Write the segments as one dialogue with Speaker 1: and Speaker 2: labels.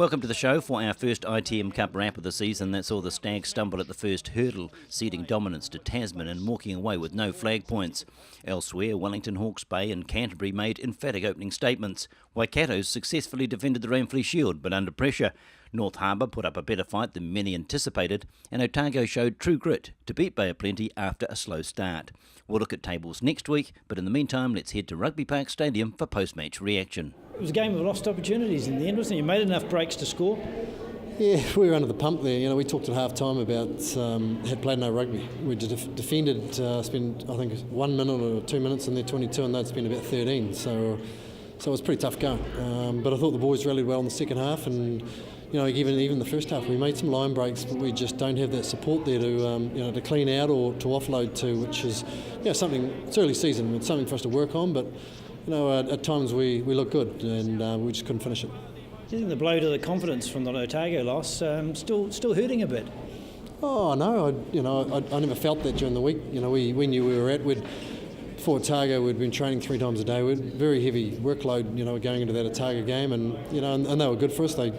Speaker 1: Welcome to the show for our first ITM Cup wrap of the season that saw the Stags stumble at the first hurdle, ceding dominance to Tasman and walking away with no flag points. Elsewhere, Wellington, Hawke's Bay and Canterbury made emphatic opening statements. Waikato successfully defended the Ranfurly Shield, but under pressure. North Harbour put up a better fight than many anticipated, and Otago showed true grit to beat Bay of Plenty after a slow start. We'll look at tables next week, but in the meantime, let's head to Rugby Park Stadium for post-match reaction.
Speaker 2: It was a game of lost opportunities in the end, wasn't it? You made enough breaks to score.
Speaker 3: Yeah, we were under the pump there. You know, we talked at half time about had played no rugby. We defended, spent I think 1 minute or 2 minutes in their 22, and they'd spent about 13. So it was pretty tough going. But I thought the boys rallied well in the second half, and you know, even the first half, we made some line breaks, but we just don't have that support there to to clean out or to offload to, which is something. It's early season, it's something for us to work on, but at times we look good, and we just couldn't finish it.
Speaker 2: Do you think the blow to the confidence from the Otago loss still hurting a bit?
Speaker 3: Oh no, I never felt that during the week. You know, we knew we were at. For Otago, we'd been training 3 times a day. We had very heavy workload, going into that Otago game, and and they were good for us. They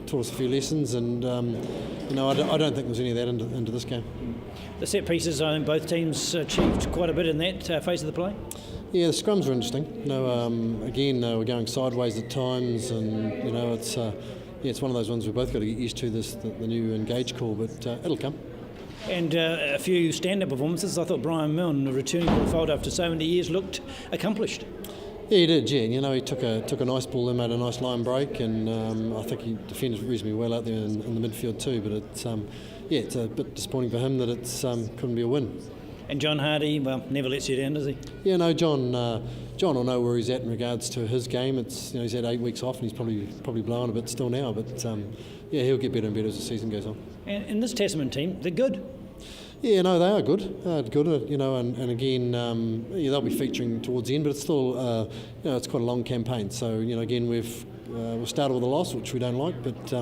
Speaker 3: taught us a few lessons, and I don't think there's any of that into this game.
Speaker 2: The set pieces, I think both teams achieved quite a bit in that phase of the play.
Speaker 3: Yeah, the scrums were interesting. Again, we're going sideways at times, and it's one of those ones we've both got to get used to. The new engage call, but it'll come.
Speaker 2: And a few stand-up performances. I thought Brian Milne, returning to the fold after so many years, looked accomplished.
Speaker 3: Yeah, he did. Yeah, he took a nice ball and made a nice line break, and I think he defended reasonably well out there in the midfield too. But it's a bit disappointing for him that it couldn't be a win.
Speaker 2: And John Hardy, well, never lets you down, does he?
Speaker 3: Yeah, no, John will know where he's at in regards to his game. It's he's had 8 weeks off, and he's probably blowing a bit still now. But he'll get better and better as the season goes on.
Speaker 2: And this Tasman team, they're good.
Speaker 3: Yeah, no, they are good. They're good, and again, they'll be featuring towards the end, but it's still, it's quite a long campaign. So, again, we've started with a loss, which we don't like, but,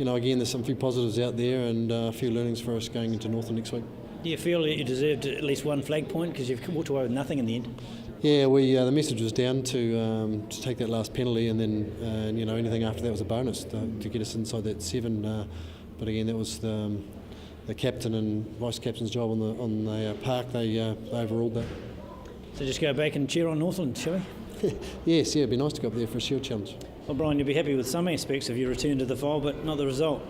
Speaker 3: again, there's some few positives out there and a few learnings for us going into Northern next week.
Speaker 2: Do you feel you deserved at least one flag point because you've walked away with nothing in the end?
Speaker 3: Yeah, the message was down to take that last penalty, and then anything after that was a bonus to get us inside that 7. But again, that was the captain and vice captain's job on the park. They overruled that.
Speaker 2: So just go back and cheer on Northland, shall we?
Speaker 3: Yes, it'd be nice to go up there for a Shield challenge.
Speaker 2: Well, Brian, you'll be happy with some aspects of your return to the fold, but not the result.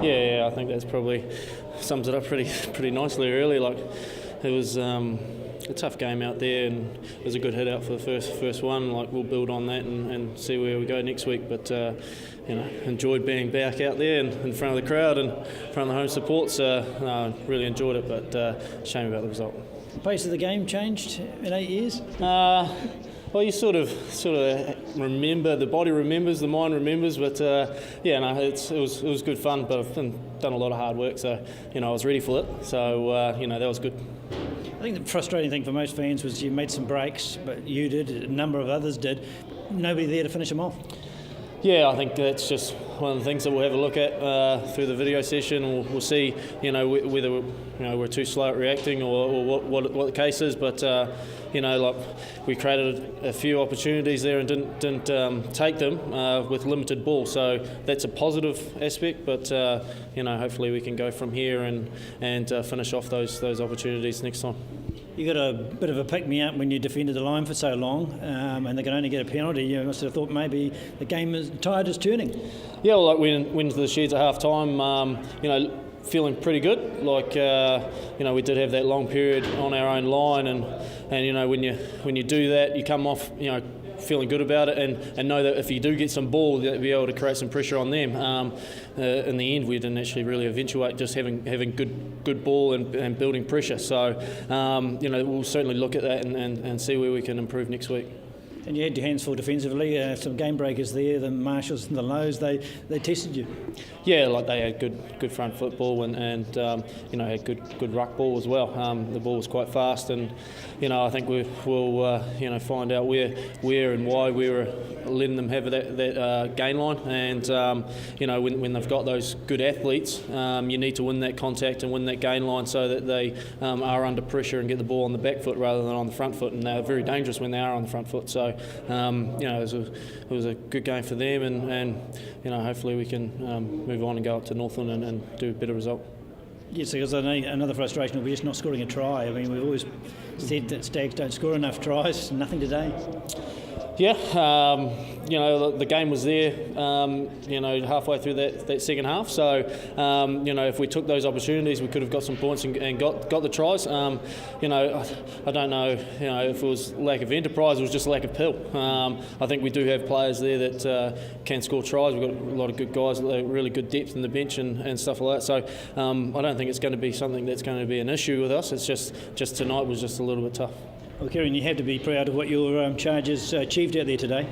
Speaker 4: Yeah, I think that's probably sums it up pretty nicely. Really, like it was a tough game out there, and it was a good hit out for the first one. Like we'll build on that and see where we go next week. But enjoyed being back out there in front of the crowd and in front of the home support. So really enjoyed it, but shame about the result.
Speaker 2: The pace of the game changed in 8 years.
Speaker 4: Well, you sort of remember, the body remembers, the mind remembers, but it was good fun, but I've done a lot of hard work, so I was ready for it, so that was good.
Speaker 2: I think the frustrating thing for most fans was you made some breaks, but you did, a number of others did, nobody there to finish them off. Yeah,
Speaker 4: I think that's just one of the things that we'll have a look at through the video session. We'll see, whether we're too slow at reacting or what the case is. But we created a few opportunities there and didn't take them with limited ball. So that's a positive aspect. But hopefully we can go from here and finish off those opportunities next time.
Speaker 2: You got a bit of a pick-me-up when you defended the line for so long, and they can only get a penalty. You must have thought maybe the tide is turning.
Speaker 4: Yeah, well, like we went into the Sheds at half-time, feeling pretty good. Like, we did have that long period on our own line, and when you do that, you come off, feeling good about it and know that if you do get some ball, you'll be able to create some pressure on them. In the end, we didn't actually really eventuate just having good ball and building pressure. So, we'll certainly look at that and see where we can improve next week.
Speaker 2: And you had your hands full defensively, some game breakers there, the Marshalls and the Lows, they tested you.
Speaker 4: Yeah, like they had good front football and had good ruck ball as well. The ball was quite fast, and I think we'll find out where and why we were letting them have that gain line. And when they've got those good athletes, you need to win that contact and win that gain line so that they are under pressure and get the ball on the back foot rather than on the front foot. And they're very dangerous when they are on the front foot. So So it was a good game for them, and hopefully we can move on and go up to Northland and do a better result.
Speaker 2: Yes, because I know another frustration will be just not scoring a try. I mean, we've always said that Stags don't score enough tries. Nothing today.
Speaker 4: Yeah, the game was there, halfway through that second half. So, if we took those opportunities, we could have got some points and got the tries. I don't know, if it was lack of enterprise, it was just lack of pill. I think we do have players there that can score tries. We've got a lot of good guys, really good depth in the bench and stuff like that. So, I don't think it's going to be something that's going to be an issue with us. It's just tonight was just a little bit tough.
Speaker 2: Well, Kieran, you have to be proud of what your Chargers achieved out there today.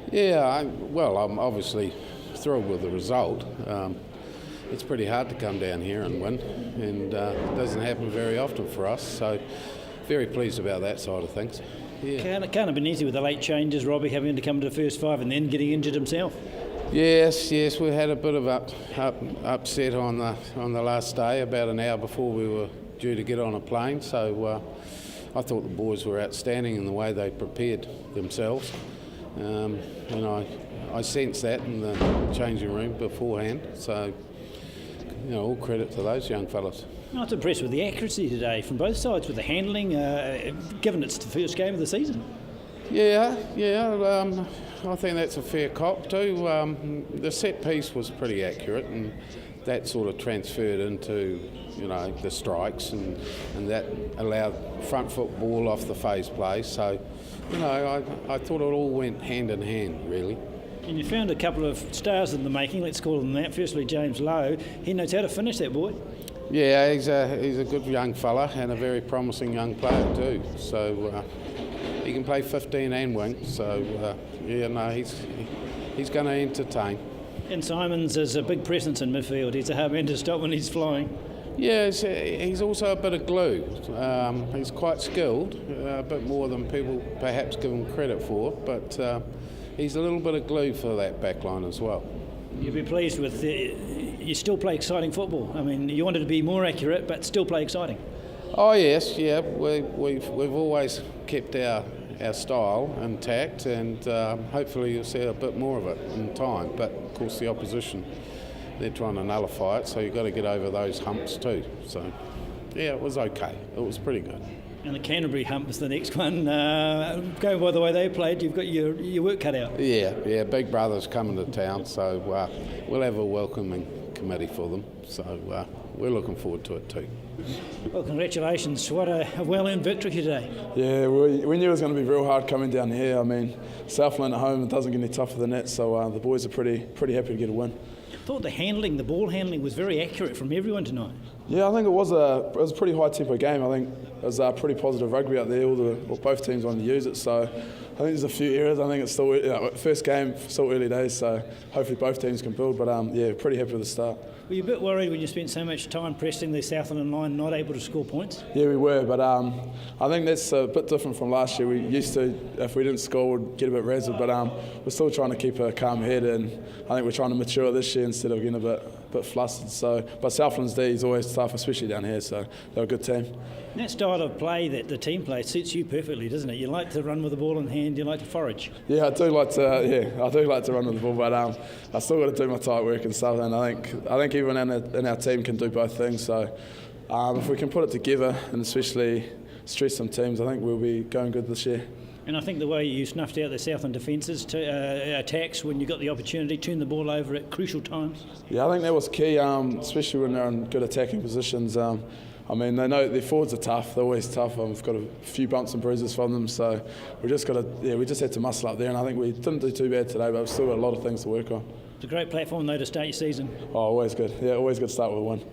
Speaker 5: Yeah, I'm obviously thrilled with the result. It's pretty hard to come down here and win, and it doesn't happen very often for us, so very pleased about that side of things. Yeah.
Speaker 2: Can't have been easy with the late changes, Robbie having to come to the first five and then getting injured himself.
Speaker 5: Yes, we had a bit of upset on the last day, about an hour before we were due to get on a plane, so I thought the boys were outstanding in the way they prepared themselves. And I sensed that in the changing room beforehand. So, all credit to those young fellas.
Speaker 2: I was impressed with the accuracy today from both sides with the handling, given it's the first game of the season.
Speaker 5: Yeah. I think that's a fair cop too. The set piece was pretty accurate, and that sort of transferred into the strikes, and that allowed front foot ball off the phase play. So, I thought it all went hand in hand, really.
Speaker 2: And you found a couple of stars in the making, let's call them that. Firstly, James Lowe. He knows how to finish, that boy.
Speaker 5: Yeah, he's a good young fella and a very promising young player too. So he can play 15 and wing. So he's going to entertain.
Speaker 2: And Simons is a big presence in midfield. He's a hard man to stop when he's flying.
Speaker 5: Yeah, he's also a bit of glue. He's quite skilled, a bit more than people perhaps give him credit for, but he's a little bit of glue for that back line as well.
Speaker 2: You'll be pleased with you still play exciting football. I mean, you wanted to be more accurate, but still play exciting.
Speaker 5: Oh yes, yeah. We've always kept our style intact, and hopefully you'll see a bit more of it in time. But of course, the opposition, they're trying to nullify it, so you've got to get over those humps too. So yeah, it was okay. It was pretty good.
Speaker 2: And the Canterbury hump is the next one. Going by the way they played, you've got your work cut out.
Speaker 5: Yeah. Big Brother's coming to town, so we'll have a welcoming committee for them. So we're looking forward to it too.
Speaker 2: Well, congratulations. What a well-earned victory today.
Speaker 6: Yeah, we knew it was going to be real hard coming down here. I mean, Southland at home, it doesn't get any tougher than that, so the boys are pretty happy to get a win.
Speaker 2: I thought the ball handling was very accurate from everyone tonight.
Speaker 6: Yeah, I think it was a pretty high tempo game. I think it was pretty positive rugby out there. Both teams wanted to use it, so I think there's a few errors. I think it's still first game, still early days, so hopefully both teams can build. But pretty happy with the start.
Speaker 2: Were you a bit worried when you spent so much time pressing the Southland line, not able to score points?
Speaker 6: Yeah, we were, but I think that's a bit different from last year. We used to, if we didn't score, we'd get a bit razzled, but we're still trying to keep a calm head, and I think we're trying to mature this year instead of getting a bit flustered. So, but Southland's D is always tough, especially down here, so they're a good team.
Speaker 2: That style of play that the team plays suits you perfectly, doesn't it? You like to run with the ball in hand, you like to forage.
Speaker 6: Yeah, I do like to run with the ball, but I still got to do my tight work and stuff, and I think everyone in our team can do both things. So if we can put it together and especially stress some teams, I think we'll be going good this year.
Speaker 2: And I think the way you snuffed out the Southland defences to attacks when you got the opportunity, turned the ball over at crucial times.
Speaker 6: Yeah, I think that was key, especially when they're in good attacking positions. I mean, they know their forwards are tough. They're always tough. We've got a few bumps and bruises from them, so we just had to muscle up there. And I think we didn't do too bad today, but we've still got a lot of things to work on.
Speaker 2: It's a great platform though to start your season.
Speaker 6: Oh, always good. Yeah, always good to start with a win.